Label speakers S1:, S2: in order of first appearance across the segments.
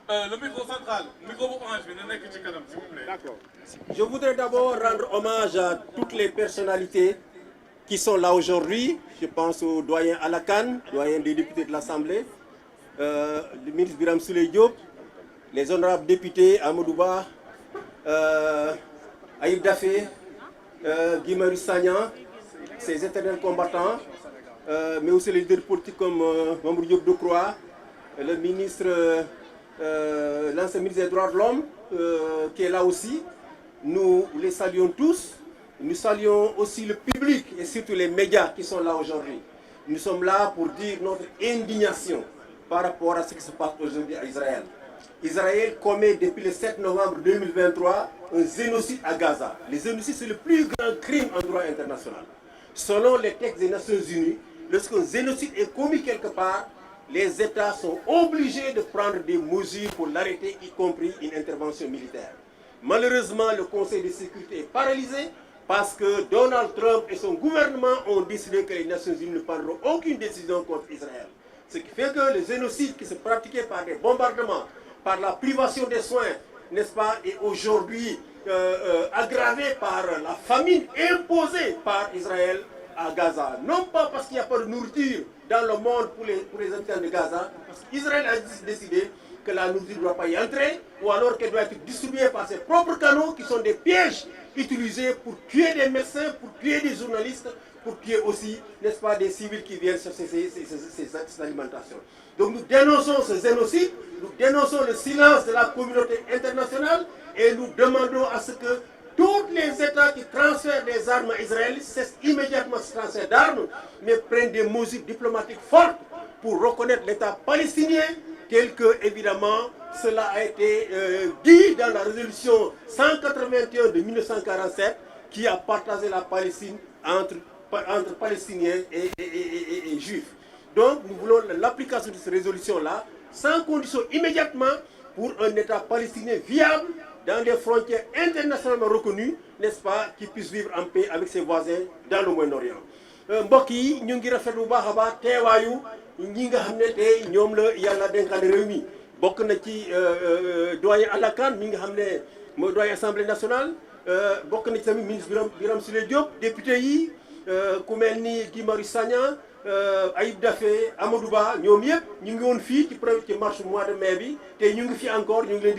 S1: Le micro central, micro orange, s'il vous plaît.
S2: D'accord. Je voudrais d'abord rendre hommage à toutes les personnalités qui sont là aujourd'hui. Je pense au doyen Alakan, doyen des députés de l'Assemblée, le ministre Birame Souleye Diop, les honorables députés Amadouba, Aïb Dafé, Guy Marius Sagna, ces éternels combattants, mais aussi les leaders politiques comme Mamour Diop Decroix, le ministre, l'ancien ministre des droits de l'homme qui est là aussi. Nous les saluons tous. Nous saluons aussi le public et surtout les médias qui sont là aujourd'hui. Nous sommes là pour dire notre indignation par rapport à ce qui se passe aujourd'hui à Israël. Israël commet depuis le 7 novembre 2023 un génocide à Gaza. Le génocide, c'est le plus grand crime en droit international. Selon les textes des Nations Unies, lorsqu'un génocide est commis quelque part, les États sont obligés de prendre des mesures pour l'arrêter, y compris une intervention militaire. Malheureusement, le Conseil de sécurité est paralysé parce que Donald Trump et son gouvernement ont décidé que les Nations Unies ne prendront aucune décision contre Israël. Ce qui fait que le génocide qui se pratiquait par des bombardements, par la privation des soins, n'est-ce pas, est aujourd'hui aggravé par la famine imposée par Israël à Gaza. Non pas parce qu'il n'y a pas de nourriture dans le monde pour les habitants de Gaza, parce qu'Israël a décidé que la nourriture ne doit pas y entrer, ou alors qu'elle doit être distribuée par ses propres canaux, qui sont des pièges utilisés pour tuer des médecins, pour tuer des journalistes, pour tuer aussi, n'est-ce pas, des civils qui viennent chercher ces alimentations. Donc nous dénonçons ce génocide, nous dénonçons le silence de la communauté internationale, et nous demandons à ce que tous les États qui transfèrent des armes à Israël cessent immédiatement ce transfert d'armes, mais prennent des mesures diplomatiques fortes pour reconnaître l'État palestinien, tel que, évidemment, cela a été dit dans la résolution 181 de 1947, qui a partagé la Palestine entre Palestiniens et Juifs. Donc, nous voulons l'application de cette résolution-là, sans condition immédiatement, pour un État palestinien viable, dans des frontières internationalement reconnues, n'est-ce pas, qui puisse vivre en paix avec ses voisins dans le Moyen-Orient. mbokk yi ñu ngi rafetlu bu baax a baax teewaayu ñi nga xam ne tey ñoom la yàlla dénkaane réew mi bokk na ci doyen Alakan mi nga xam ne mooy doyen assemblée nationale bokk na ci tamit ministre Birame Souleye Diop député yi ku mel ni Guy Marius Sagna Aïb Dafé Amadou Ba ñoom yëpp ñu ngi woon fii ci marche mois de mai bi te ñu ngi fi encore ñu ngi leen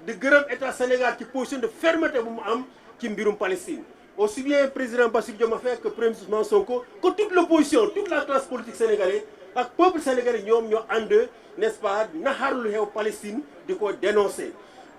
S2: di gërëm état Sénégal ci position de fermeté bu mu am ci mbirum Palestine. Aussi bien président Bassirou Diomaye Faye que premier ministre Ousmane Sonko, que toute l'opposition, toute la classe politique sénégalaise ak peuple sénégalais ñoom ñoo ànd, n'est-ce pas, naxarlu lu xew Palestine di ko dénoncer.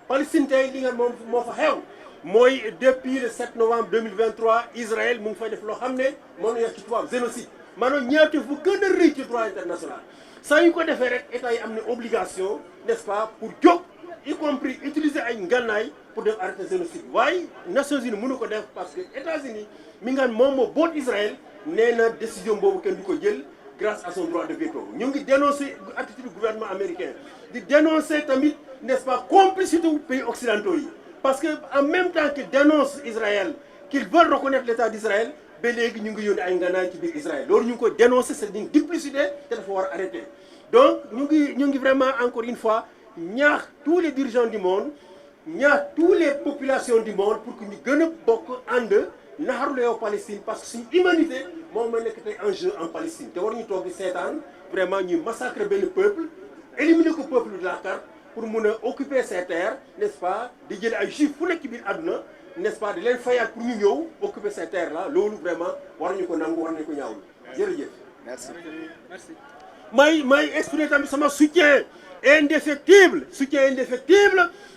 S2: Palestine tey li nga moom moo fa xew mooy depuis le 7 novembre 2023 Israël mu ngi fay def loo xam ne moom la ñu wax ci tubaab génocide maanaam ñaawteef bu gën a rëy ci droit international. saa yu ko defee rek état yi am na obligation, n'est-ce pas, pour jóg y compris utiliser ay ngànnaay pour def arrêter génocide waaye Nations Unies mënu ko def parce que États-Unis mi nga moom moo boot Israël nee na décision boobu kenn du ko jël grâce à son droit de veto. ñu ngi dénoncer attitude du gouvernement américain di dénoncer tamit, n'est-ce pas, complicité wu pays occidentaux yi parce que en même temps qu'ils dénoncent Israël qu'ils veulent reconnaître l'État d'Israël ba léegi ñu ngi yónni ay ngànnaay ci biir Israël loolu ñu ngi ko dénoncer c'est une duplicité te dafa war a arrêter. Donc ñu ngi vraiment encore une fois ñaax tous les dirigeants du monde ñaax toutes les populations du monde pour que ñu gën a bokk ànd naxarlu yow Palestine parce que suñu humanité moom mooy nekk tey en jeu en Palestine te war ñu toog di seetaan vraiment ñuy massacrer benn peuple éliminer ko peuple de la carte pour mun a occuper ces terres, n'est-ce pas, di jël ay juifs fu nekk ci biir àdduna, n'est-ce pas, di leen fayaat pour ñu ñëw occuper ces terres là loolu vraiment war nañu ko nangu war nañu ko ñaawlu. Jërëjëf.
S3: Merci.
S2: may exprimer tamit sama soutien indéfectible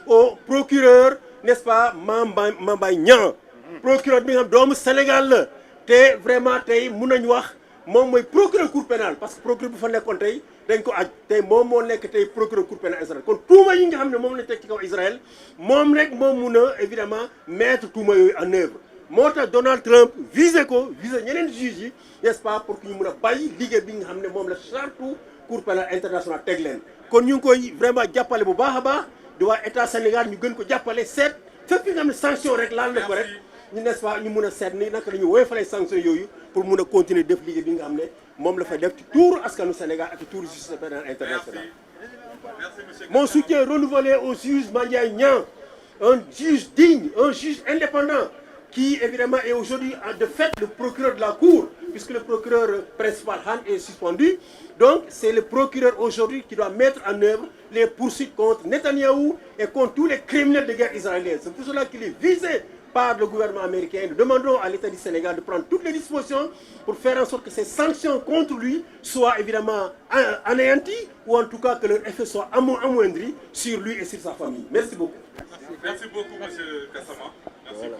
S2: au procureur, n'est-ce pas, Mambay Niang. Procureur bi nga xam doomu Sénégal la te vraiment tey mun nañu wax moom mooy procureur cour pénal parce que procureur bu fa nekkoon tey dañ ko aj tey moom moo nekk tey procureur cour pénal Israël kon tuuma yi nga xam ne moom lañ teg ci kaw Israël moom rek moom mun a évidemment mettre tuuma yooyu en œuvre moo tax Donald Trump visé ñeneen juges yi, n'est-ce pas, pour que ñu mun a bàyyi liggéey bi nga xam ne moom la charte cour pénal international teg leen kon ñu ngi koy vraiment jàppale bu baax a baax di waa état Sénégal ñu gën ko jàppale seet fépp nga xam ne sanction rek laal na ko rek ñu n'est-ce pas ñu mun a seet ni naka la ñu woyofalee sanction yooyu pour mun a continuer def liggéey bi nga xam ne moom la fa def ci tuuru askanu Sénégal ak ci tuuru justice pénale internationale. Mon soutien renouvelé au juge Mandiaye Niang, un juge digne, un juge indépendant, qui évidemment est aujourd'hui de fait le procureur de la Cour, puisque le procureur principal Han est suspendu. Donc c'est le procureur aujourd'hui qui doit mettre en œuvre les poursuites contre Netanyahou et contre tous les criminels de guerre israéliens. C'est pour cela qu'il est visé par le gouvernement américain. Nous demandons à l'État du Sénégal de prendre toutes les dispositions pour faire en sorte que ces sanctions contre lui soient évidemment anéanties ou en tout cas que leur effet soit amoindri sur lui et sur sa famille. Merci beaucoup.
S1: Merci beaucoup, M. Gassama. Merci.
S2: Voilà.